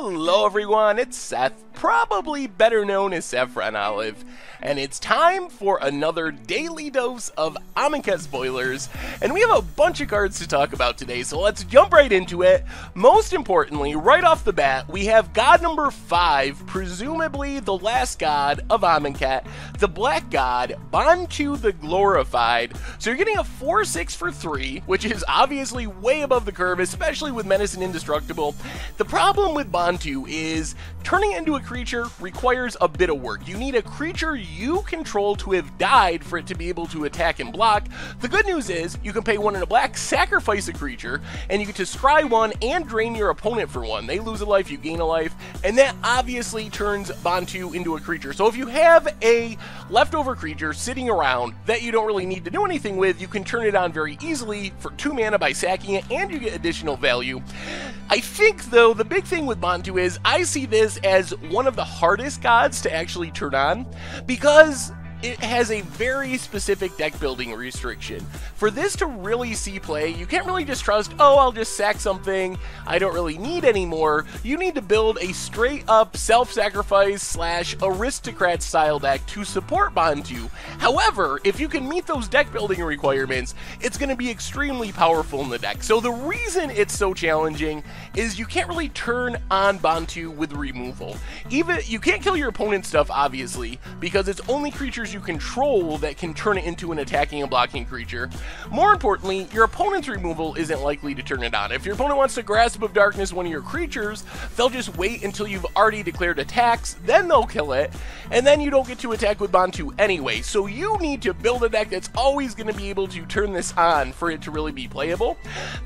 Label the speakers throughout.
Speaker 1: Hello everyone, it's Seth, probably better known as Saffron Olive, and it's time for another daily dose of Amonkhet spoilers, and we have a bunch of cards to talk about today, so let's jump right into it. Most importantly, right off the bat, we have god number 5, presumably the last god of Amonkhet, the Black God, Bantu the Glorified. So you're getting a 4/6 for 3, which is obviously way above the curve, especially with Menace and Indestructible. The problem with Bantu is turning it into a creature requires a bit of work. You need a creature you control to have died for it to be able to attack and block. The good news is you can pay 1 in a black, sacrifice a creature, and you get to scry 1 and drain your opponent for 1. They lose a life, you gain a life, and that obviously turns Bantu into a creature. So if you have a leftover creature sitting around that you don't really need to do anything with, you can turn it on very easily for 2 mana by sacking it, and you get additional value. I think, though, the big thing with Bantu is I see this as one of the hardest gods to actually turn on, because it has a very specific deck building restriction. For this to really see play, you can't really just trust, oh, I'll just sack something I don't really need anymore. You need to build a straight up self-sacrifice / aristocrat style deck to support Bantu. However, if you can meet those deck building requirements, it's going to be extremely powerful in the deck. So the reason it's so challenging is you can't really turn on Bantu with removal. Even you can't kill your opponent's stuff, obviously, because it's only creatures you control that can turn it into an attacking and blocking creature. More importantly, your opponent's removal isn't likely to turn it on. If your opponent wants to Grasp of Darkness one of your creatures, they'll just wait until you've already declared attacks, then they'll kill it, and then you don't get to attack with Bantu anyway. So you need to build a deck that's always going to be able to turn this on for it to really be playable.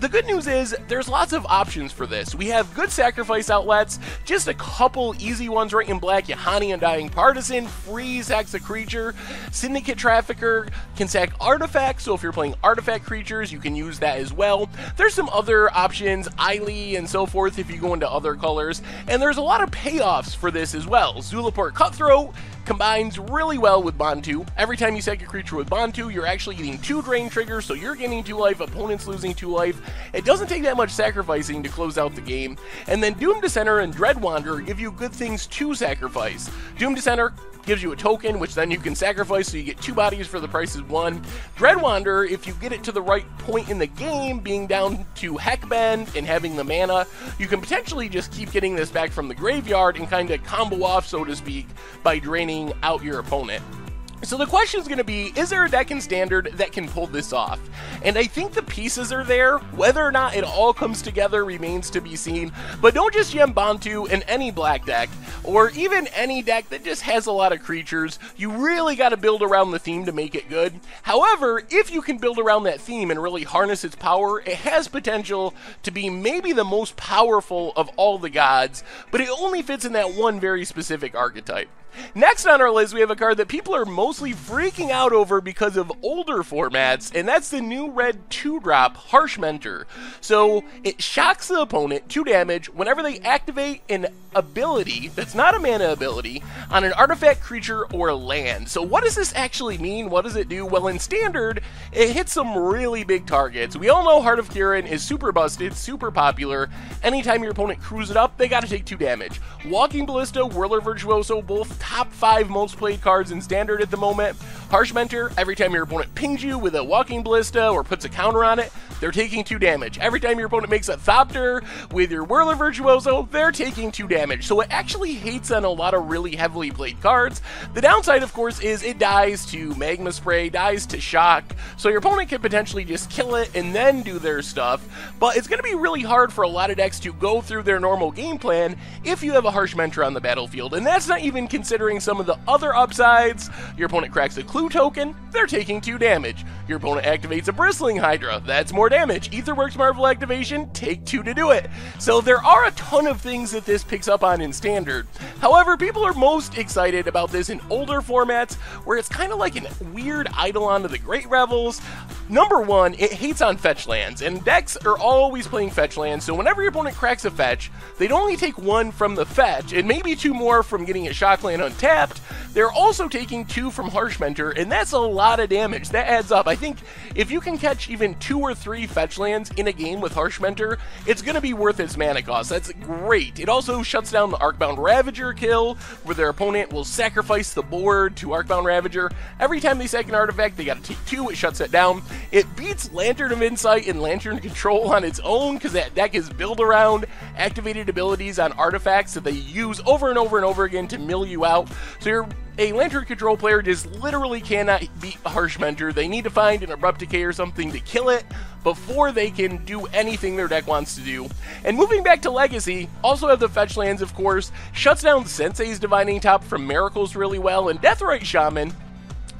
Speaker 1: The good news is there's lots of options for this. We have good sacrifice outlets, just a couple easy ones right in black. Yahani Undying Partisan, free sacks a creature. Syndicate Trafficker can sack artifacts, so if you're playing artifact creatures, you can use that as well. There's some other options, Eily and so forth, if you go into other colors, and there's a lot of payoffs for this as well. Zulaport Cutthroat combines really well with Bantu. Every time you sack a creature with Bantu, you're actually getting 2 drain triggers, so you're gaining 2 life, opponent's losing 2 life. It doesn't take that much sacrificing to close out the game. And then Doom Dissenter and Dread Wanderer give you good things to sacrifice. Doom Dissenter gives you a token, which then you can sacrifice, so you get 2 bodies for the price of 1. Dread Wanderer, if you get it to the right point in the game, being down to Heckbend and having the mana, you can potentially just keep getting this back from the graveyard and kind of combo off, so to speak, by draining out your opponent. So the question is going to be, is there a deck in Standard that can pull this off? And I think the pieces are there. Whether or not it all comes together remains to be seen. But don't just gem Bantu in any black deck, or even any deck that just has a lot of creatures. You really got to build around the theme to make it good. However, if you can build around that theme and really harness its power, it has potential to be maybe the most powerful of all the gods, but it only fits in that one very specific archetype. Next on our list, we have a card that people are mostly freaking out over because of older formats, and that's the new red 2-drop Harsh Mentor. So it shocks the opponent 2 damage whenever they activate an ability that's not a mana ability on an artifact, creature, or land. So what does this actually mean? What does it do? Well, in Standard, it hits some really big targets. We all know Heart of Kiran is super busted, super popular. Anytime your opponent crews it up, they gotta take 2 damage. Walking Ballista, Whirler Virtuoso, both top 5 most played cards in Standard at the moment. Harsh Mentor, every time your opponent pings you with a Walking Ballista or puts a counter on it, they're taking 2 damage. Every time your opponent makes a Thopter with your Whirler Virtuoso, they're taking 2 damage. So it actually hates on a lot of really heavily played cards. The downside, of course, is it dies to Magma Spray, dies to Shock, so your opponent can potentially just kill it and then do their stuff. But it's going to be really hard for a lot of decks to go through their normal game plan if you have a Harsh Mentor on the battlefield. And that's not even considering some of the other upsides. Your opponent cracks a Clue token, they're taking 2 damage. Your opponent activates a Bristling Hydra, that's more damage. Aetherworks Marvel activation, take 2 to do it. So there are a ton of things that this picks up on in Standard. However, people are most excited about this in older formats, where it's kind of like a weird Eidolon to the Great Revels. Number 1, it hates on fetch lands, and decks are always playing fetch lands, so whenever your opponent cracks a fetch, they'd only take 1 from the fetch, and maybe 2 more from getting a shock land untapped, they're also taking 2 from Harsh Mentor, and that's a lot of damage. That adds up. I think if you can catch even 2 or 3 fetch lands in a game with Harsh Mentor, it's going to be worth its mana cost. That's great. It also shuts down the Arcbound Ravager kill, where their opponent will sacrifice the board to Arcbound Ravager. Every time they sack an artifact, they got to take 2, it shuts it down. It beats Lantern of Insight and Lantern Control on its own, because that deck is built around activated abilities on artifacts that they use over and over and over again to mill you out. So a Lantern Control player just literally cannot beat Harsh Mentor. They need to find an Abrupt Decay or something to kill it before they can do anything their deck wants to do. And moving back to Legacy, also have the fetch lands, of course, shuts down Sensei's Divining Top from Miracles really well, and Deathrite Shaman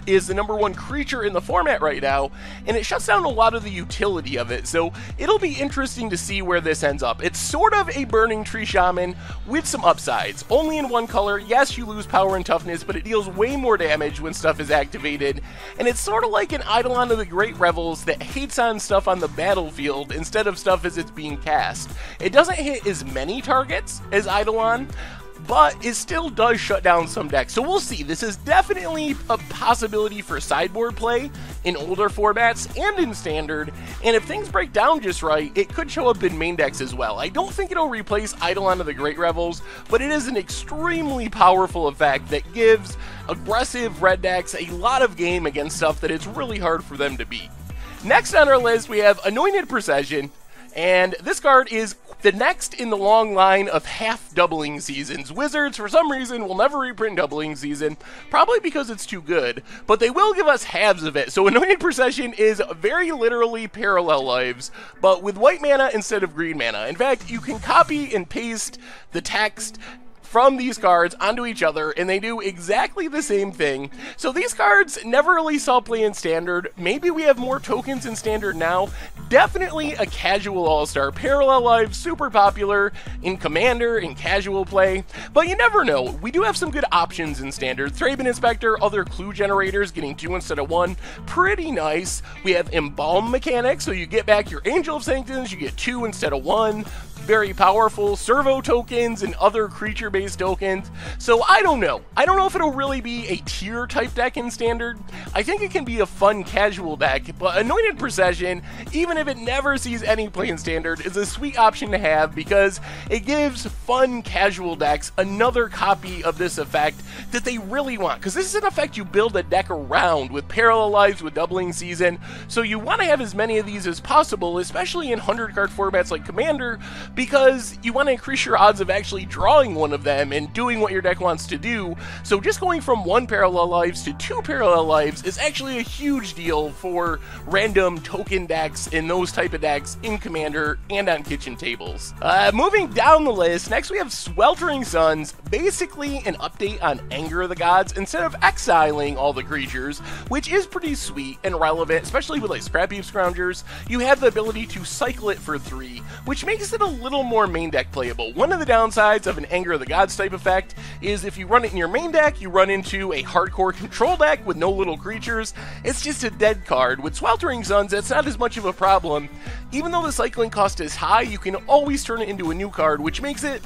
Speaker 1: is the #1 creature in the format right now, and it shuts down a lot of the utility of it, so it'll be interesting to see where this ends up. It's sort of a Burning Tree Shaman with some upsides. Only in 1 color, yes, you lose power and toughness, but it deals way more damage when stuff is activated, and it's sort of like an Eidolon of the Great Revels that hates on stuff on the battlefield instead of stuff as it's being cast. It doesn't hit as many targets as Eidolon, but it still does shut down some decks. So we'll see. This is definitely a possibility for sideboard play in older formats and in Standard, and if things break down just right, it could show up in main decks as well. I don't think it'll replace Eidolon of the Great Revels, but it is an extremely powerful effect that gives aggressive red decks a lot of game against stuff that it's really hard for them to beat. Next on our list, we have Anointed Procession, and this card is the next in the long line of half doubling seasons. Wizards, for some reason, will never reprint doubling season, probably because it's too good, but they will give us halves of it. So Anointed Procession is very literally Parallel Lives, but with white mana instead of green mana. In fact, you can copy and paste the text from these cards onto each other, and they do exactly the same thing. So these cards never really saw play in Standard. Maybe we have more tokens in Standard now. Definitely a casual all-star. Parallel Lives, super popular in Commander, in casual play, but you never know. We do have some good options in Standard. Thraben Inspector, other clue generators, getting 2 instead of 1. Pretty nice. We have Embalm mechanics, so you get back your Angel of Sanctums, you get 2 instead of 1. Very powerful. Servo tokens and other creature-based tokens. So I don't know. I don't know if it'll really be a tier type deck in Standard. I think it can be a fun casual deck, but Anointed Procession, even if it never sees any play in Standard, is a sweet option to have because it gives fun casual decks another copy of this effect that they really want. Because this is an effect you build a deck around with Parallel Lives, with Doubling Season, so you want to have as many of these as possible, especially in 100-card formats like Commander, because you want to increase your odds of actually drawing one of them and doing what your deck wants to do. So just going from 1 Parallel Lives to 2 Parallel Lives is actually a huge deal for random token decks and those type of decks in Commander and on kitchen tables. Moving down the list, next we have Sweltering Sons, basically an update on Anger of the Gods instead of exiling all the creatures, which is pretty sweet and relevant, especially with like Scrap Heap Scroungers. You have the ability to cycle it for 3, which makes it a little more main deck playable. One of the downsides of an Anger of the Gods type effect is if you run it in your main deck, you run into a hardcore control deck with no little creatures. It's just a dead card. With Sweltering Sons, that's not as much of a problem. Even though the cycling cost is high, you can always turn it into a new card, which makes it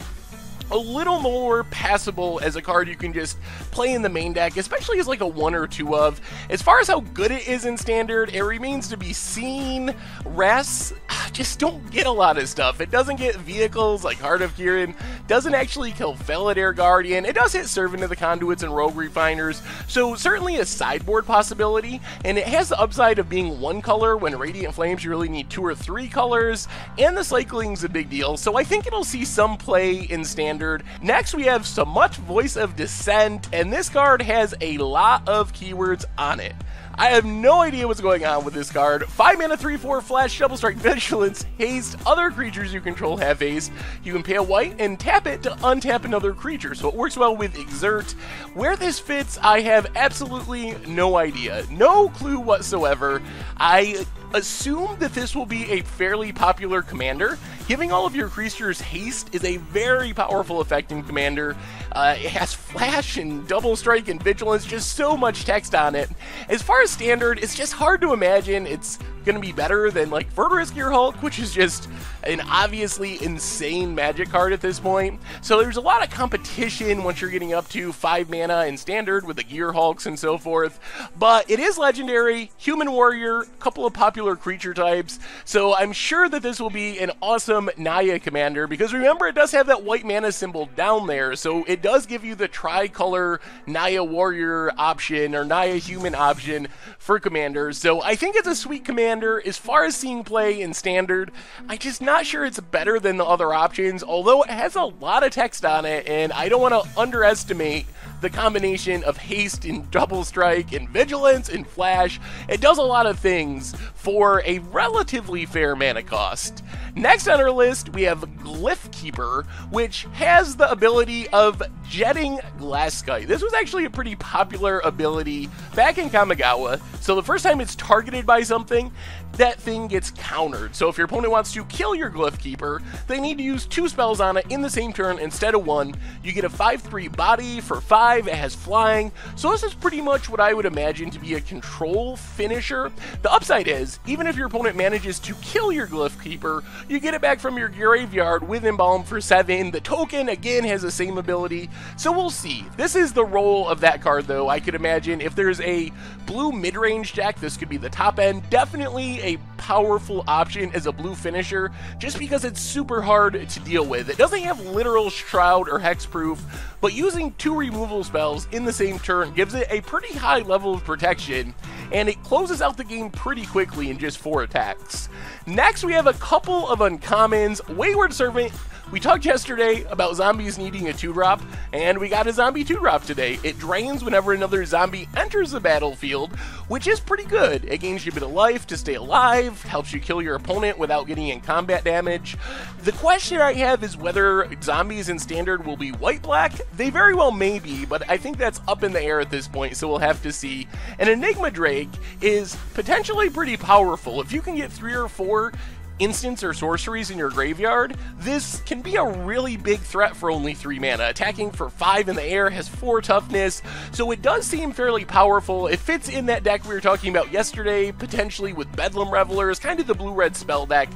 Speaker 1: a little more passable as a card you can just play in the main deck, especially as like a 1 or 2 of. As far as how good it is in Standard, it remains to be seen. Rests just don't get a lot of stuff. It doesn't get vehicles like Heart of Kirin, doesn't actually kill Felidar Guardian, it does hit Servant of the Conduits and Rogue Refiners, so certainly a sideboard possibility, and it has the upside of being 1 color when Radiant Flames you really need 2 or 3 colors, and the cycling's a big deal, so I think it'll see some play in Standard. Next we have Samut, Voice of Dissent, and this card has a lot of keywords on it. I have no idea what's going on with this card. 5 mana, 3/4 flash, Double Strike, Vigilance, Haste. Other creatures you control have haste. You can pay a white and tap it to untap another creature, so it works well with Exert. Where this fits, I have absolutely no idea. No clue whatsoever. I assume that this will be a fairly popular commander. Giving all of your creatures haste is a very powerful effect in Commander. It has flash and double strike and vigilance, just so much text on it. As far as Standard, it's just hard to imagine it's going to be better than like Verdurous Gear Hulk, which is just an obviously insane magic card at this point. So there's a lot of competition once you're getting up to 5 mana in Standard with the Gear Hulks and so forth. But it is legendary, human warrior, a couple of popular creature types. So I'm sure that this will be an awesome Naya commander, because remember, it does have that white mana symbol down there. So it does give you the tricolor Naya warrior option or Naya human option for commanders. So I think it's a sweet commander. As far as seeing play in Standard, I'm just not sure it's better than the other options, although it has a lot of text on it, and I don't want to underestimate the combination of haste and double strike and vigilance and flash. It does a lot of things for a relatively fair mana cost. Next on our list, we have Glyph Keeper, which has the ability of jetting Glasskite. This was actually a pretty popular ability back in Kamigawa. So the first time it's targeted by something, that thing gets countered. So if your opponent wants to kill your Glyph Keeper, they need to use 2 spells on it in the same turn instead of 1. You get a 5/3 body for 5, it has flying. So this is pretty much what I would imagine to be a control finisher. The upside is, even if your opponent manages to kill your Glyph Keeper, you get it back from your graveyard with Embalm for 7. The token, again, has the same ability. So we'll see. This is the role of that card, though. I could imagine if there's a blue mid-range deck, this could be the top end. Definitely a powerful option as a blue finisher, just because it's super hard to deal with. It doesn't have literal Shroud or Hexproof, but using 2 removal spells in the same turn gives it a pretty high level of protection, and it closes out the game pretty quickly in just 4 attacks. Next, we have a couple of uncommons. Wayward Servant. We talked yesterday about zombies needing a 2-drop, and we got a zombie 2-drop today. It drains whenever another zombie enters the battlefield, which is pretty good. It gains you a bit of life to stay alive, helps you kill your opponent without getting in combat damage. The question I have is whether zombies in Standard will be white-black. They very well may be, but I think that's up in the air at this point, so we'll have to see. And Enigma Drake is potentially pretty powerful. If you can get 3 or 4 instants or sorceries in your graveyard, this can be a really big threat for only 3 mana. Attacking for 5 in the air, has 4 toughness, so it does seem fairly powerful. It fits in that deck we were talking about yesterday, potentially with Bedlam Revelers, kind of the blue-red spell deck.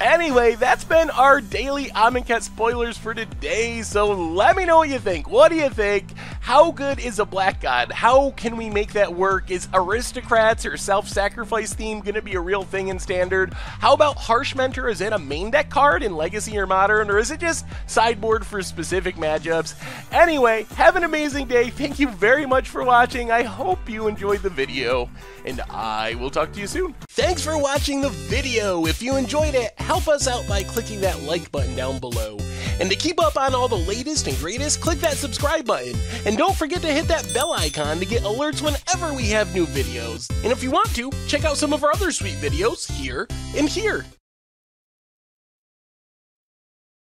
Speaker 1: Anyway, that's been our daily Amonkhet spoilers for today, so let me know what you think. What do you think? How good is a Black God? How can we make that work? Is Aristocrats or Self-Sacrifice theme going to be a real thing in Standard? How about Harsh Mentor? Is it a main deck card in Legacy or Modern, or is it just sideboard for specific matchups? Anyway, have an amazing day. Thank you very much for watching. I hope you enjoyed the video, and I will talk to you soon. Thanks for watching the video. If you enjoyed it, help us out by clicking that like button down below. And to keep up on all the latest and greatest, click that subscribe button. And don't forget to hit that bell icon to get alerts whenever we have new videos. And if you want to, check out some of our other sweet videos here and here.